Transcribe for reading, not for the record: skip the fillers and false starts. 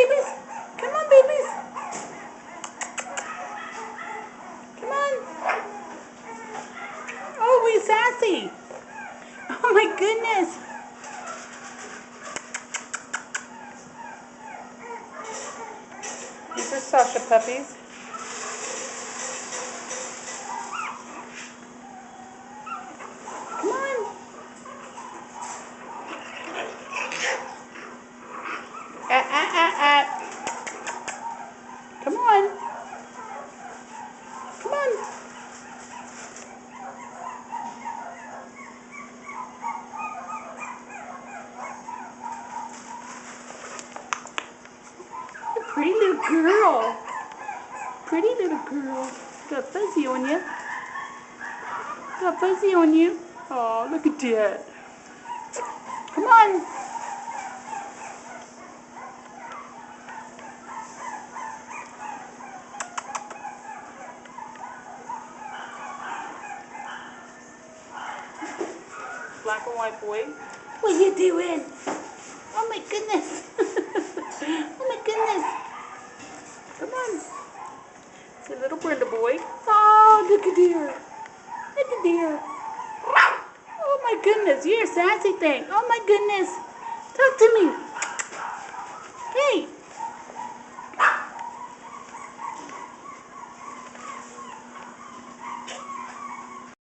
babies. Come on, babies. Come on. Oh, we're sassy. Oh my goodness. These are Sasha puppies. Come on. Come on. Come on. Pretty little girl. Pretty little girl. Got fuzzy on you. Got fuzzy on you. Oh, look at that. Come on. Black and white boy. What are you doing? Oh my goodness. Oh my goodness. Come on. It's a little Brenda boy. Oh, look at dear. Look at dear. Oh my goodness. You're a sassy thing. Oh my goodness. Talk to me.